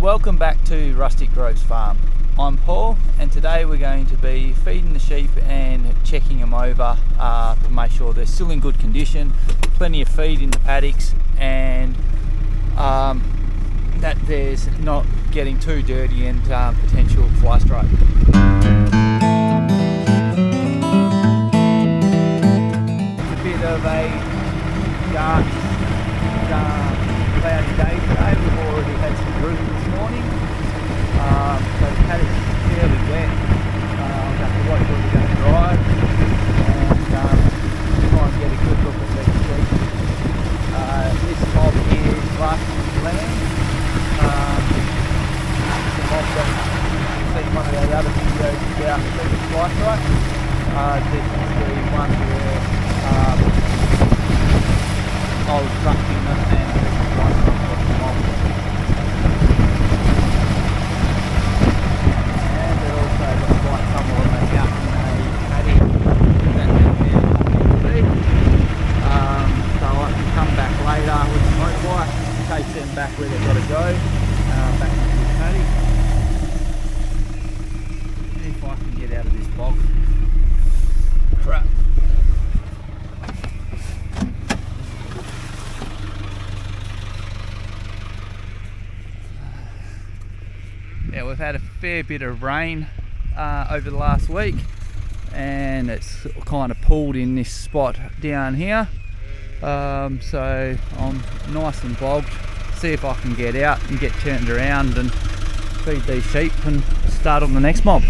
Welcome back to Rustic Farm. I'm Paul, and today we're going to be feeding the sheep and checking them over to make sure they're still in good condition, plenty of feed in the paddocks, and that there's not getting too dirty and potential fly strike. It's a bit of a dark, cloudy day today. We've already had some drizzle this morning, so the paddock's fairly wet. I'll have to watch where we're going to drive and try and get a good look at these sheep. This mob here is Rustic's land. The mob that you've seen one of our other videos about the fly strike. This is the one where I was tracking them and the fly strike got them off. And it also looks like some of them are out in a paddock that they're feed. So I can come back later with the motorbike, take them back where they've got to go, back into the paddock. If I can get out of this bog. Crap. Yeah, we've had a fair bit of rain over the last week, and it's kind of pooled in this spot down here. So I'm nice and bogged. See if I can get out and get turned around and feed these sheep and start on the next mob.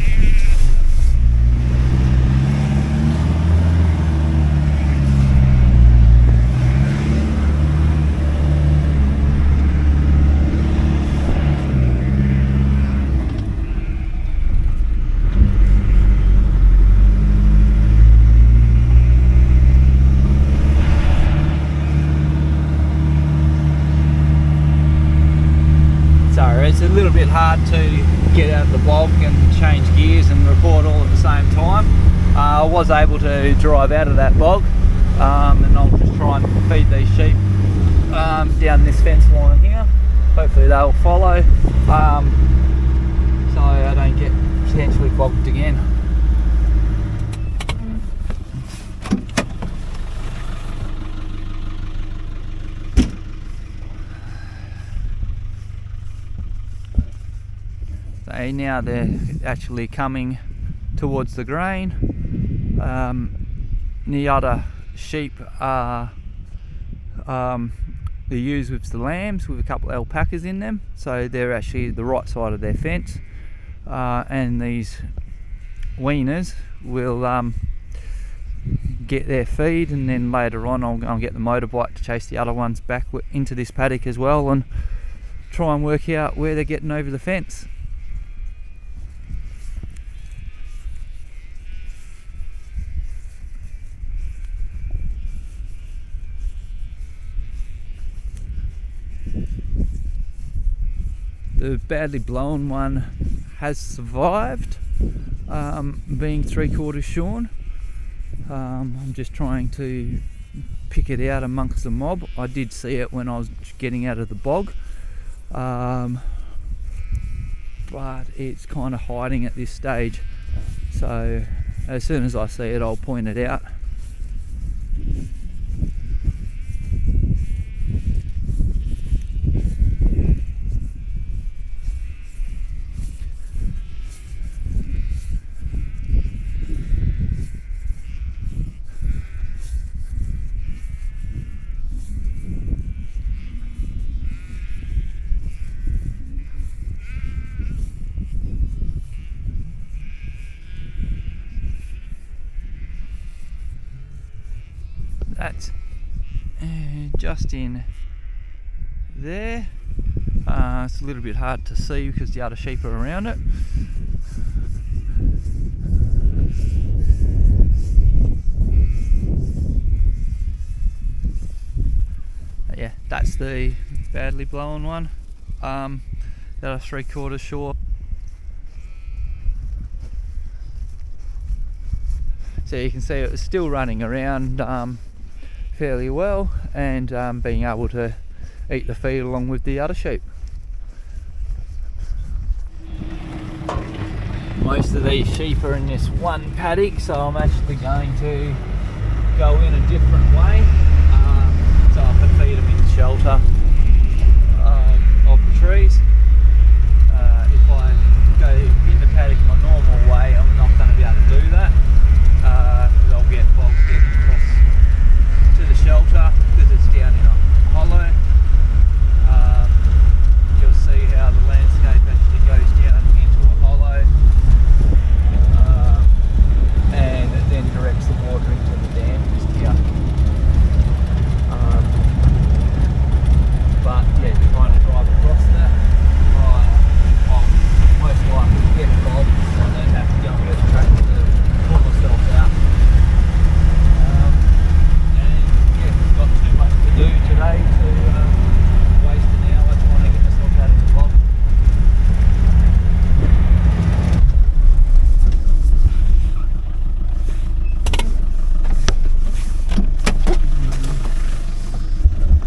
It's a little bit hard to get out of the bog and change gears and record all at the same time. I was able to drive out of that bog, and I'll just try and feed these sheep down this fence line here. Hopefully they'll follow, so I don't get potentially bogged again. So now they're actually coming towards the grain. The other sheep are the ewes with the lambs with a couple of alpacas in them, so they're actually the right side of their fence, and these weaners will get their feed, and then later on I'll get the motorbike to chase the other ones back into this paddock as well and try and work out where they're getting over the fence. The badly blown one has survived, being 3/4 shorn. I'm just trying to pick it out amongst the mob. I did see it when I was getting out of the bog, but it's kind of hiding at this stage. So as soon as I see it, I'll point it out. That's just in there. It's a little bit hard to see because the other sheep are around it. But yeah, that's the badly blown one. That are 3/4 short. So you can see it was still running around fairly well, and being able to eat the feed along with the other sheep. most of these sheep are in this one paddock, so I'm actually going to go in a different way, so I can feed them in the shelter of the trees. If I go in the paddock my normal way, I'm not going to be able to do that, because I'll get bogged getting across to the shelter because it's down in a hollow. You'll see how the landscape actually goes down into a hollow, and it then directs the water into the dam just here. But yeah, trying to drive across that, I'll most likely get bogged and then have to go and get a tractor to pull myself out. And yeah, got too much to do today to waste an hour trying to get myself out of the bog.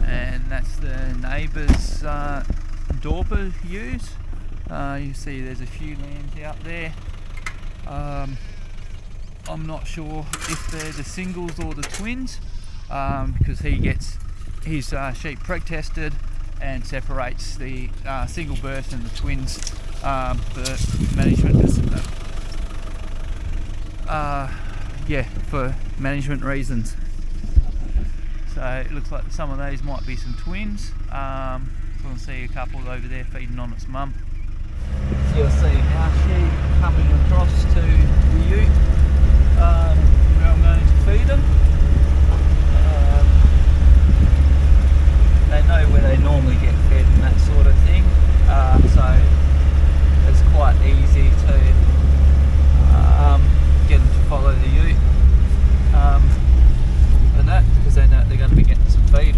And that's the neighbour's Dorper ewes. You see there's a few lambs out there. I'm not sure if they're the singles or the twins, because he gets his sheep preg tested and separates the single birth and the twins for management. For management reasons. So it looks like some of these might be some twins. So we'll see a couple over there feeding on its mum. You'll see our sheep coming across to the ute where I'm going to feed them. They know where they normally get fed and that sort of thing, so it's quite easy to get them to follow the ute and that, because they know they're going to be getting some feed.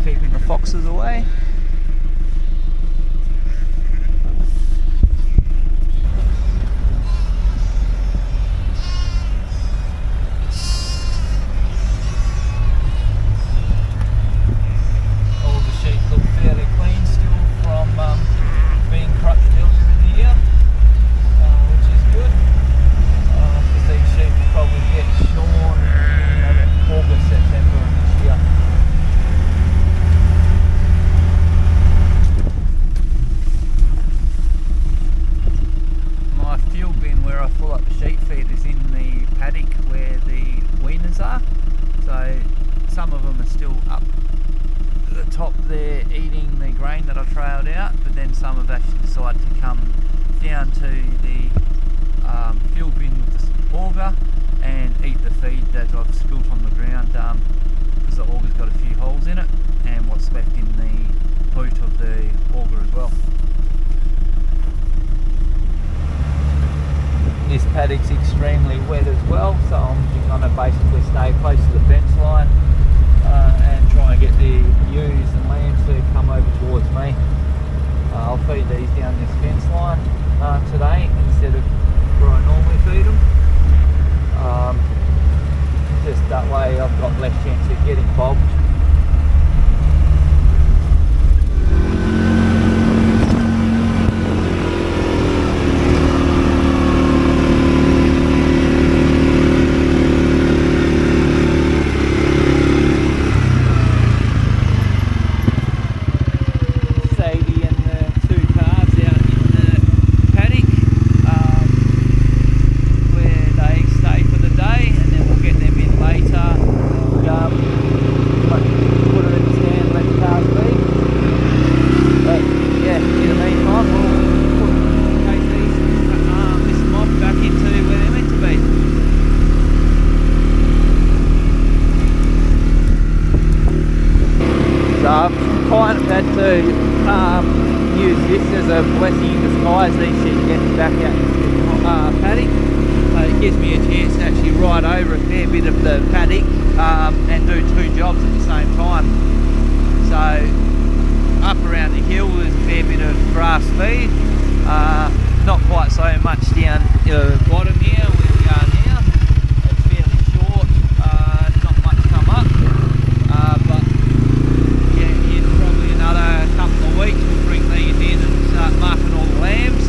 Keeping the foxes away. All the sheep look fairly clean still from being crutched earlier in the year, which is good, because these sheep probably get shorn in August, September of this year. Where I fill up sheep feed is in the paddock where the weaners are, so some of them are still up at the top there eating the grain that I trailed out, but then some have actually decided to come down to the fuel bin with the auger and eat the feed that I've spilt on the ground, because the auger's got a few holes in it and what's left in the boot of the auger as well. This paddock's extremely wet as well, so I'm going to basically stay close to the fence line and try and get the ewes and lambs to come over towards me. I'll feed these down this fence line today instead of where I normally feed them. Just that way I've got less chance of getting bogged. Sadie and the two calves out in the had to use this as a blessing in disguise, these sheep getting back out into the paddock. It gives me a chance to actually ride over a fair bit of the paddock and do two jobs at the same time. So up around the hill there's a fair bit of grass feed, not quite so much down the bottom here where we are now. It's fairly short, not much come up, but yeah, in probably another couple of weeks we'll bring these in and start marking all the lambs,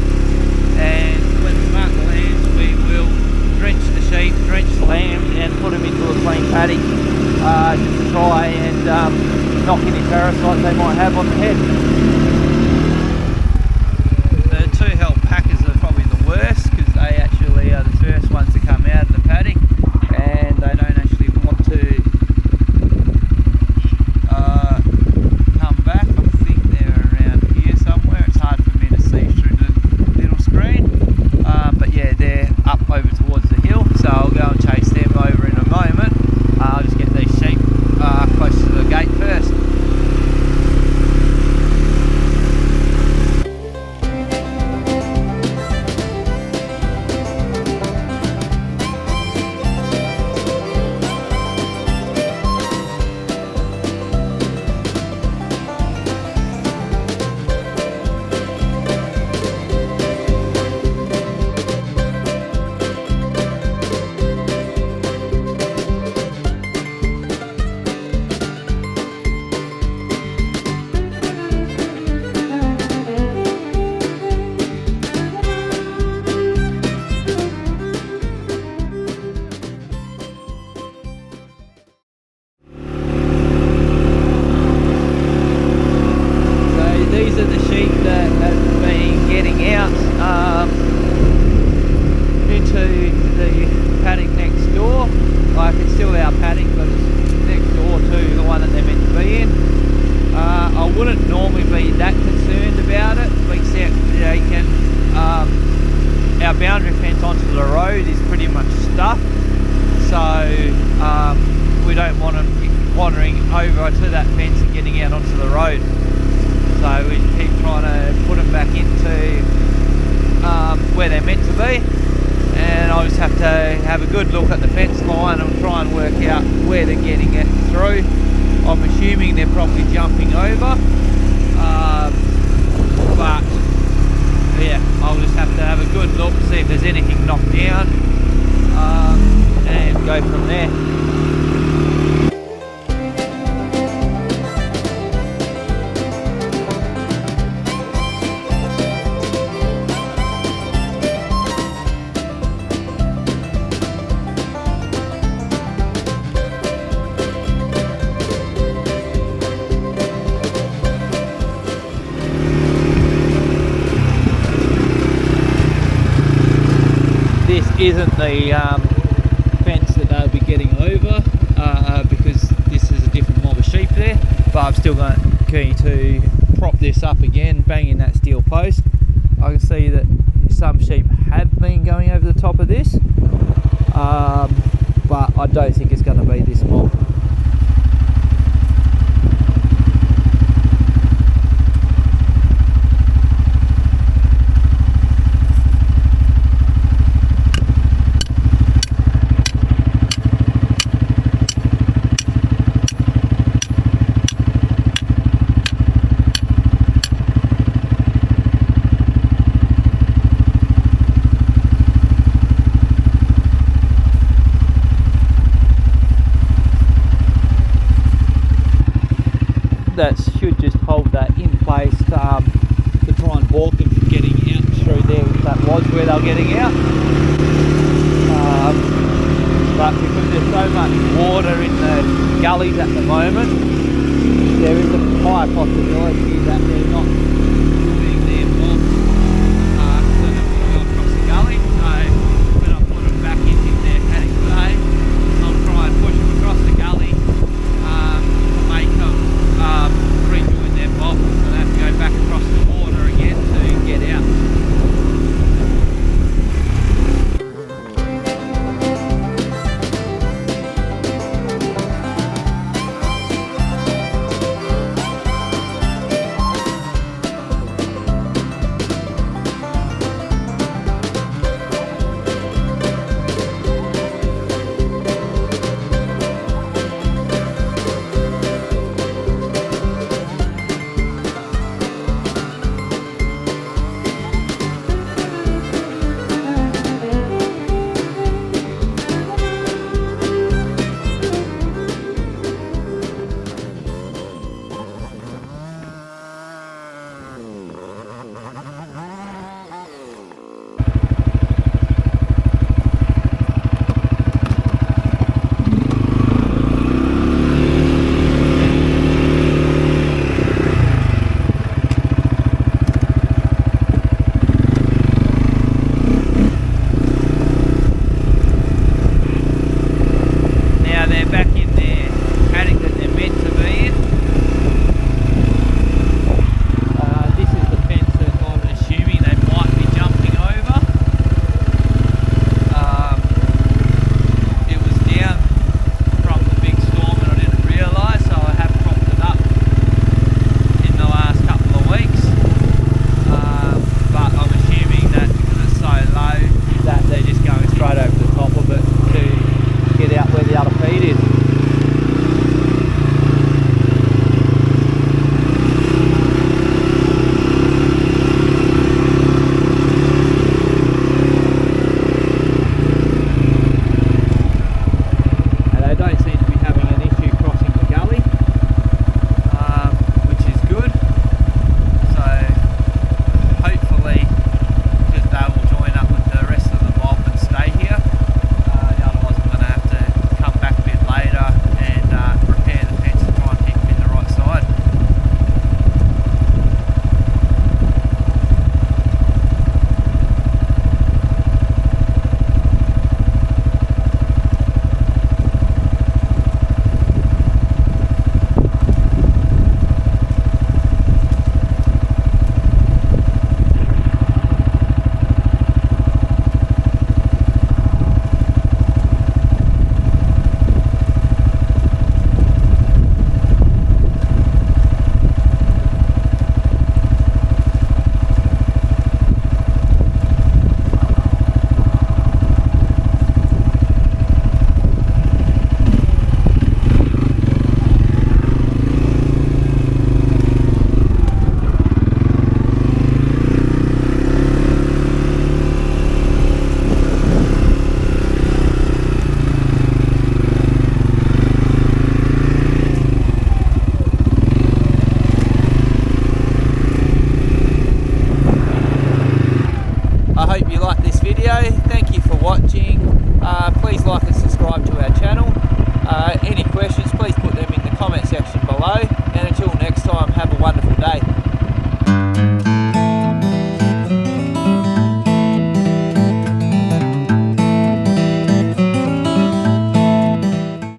and when we mark the lambs we will drench the sheep, drench the lambs and put them into a clean paddock, just to try and knock any parasites they might have on the head. The two help packers are probably the worst because they actually are the first ones to come out of the paddock and they don't actually want to come back. I think they're around here somewhere. It's hard for me to see through the little screen, but yeah, they're up over towards the hill, so I'll go and chase them over in a moment. I'll just get these sheep close to the gate first. These are the sheep that have been getting out into the paddock next door. Like, it's still our paddock, but it's next door to the one that they're meant to be in. I wouldn't normally be that concerned about it, except they can. Our boundary fence onto the road is pretty much stuffed, so we don't want them wandering over to that fence and getting out onto the road. So we keep trying to put them back into where they're meant to be, and I just have to have a good look at the fence line and try and work out where they're getting it through. I'm assuming they're probably jumping over, but yeah, I'll just have to have a good look, see if there's anything knocked down, and go from there. Isn't the fence that they'll be getting over, because this is a different mob of sheep there, but I'm still going to prop this up again, banging that steel post. I can see that some sheep have been going over the top of this, but I don't think it's going to be this mob. That should just hold that in place to try and balk them from getting out through there if that was where they're getting out. But because there's so much water in the gullies at the moment, there is a high possibility that they're not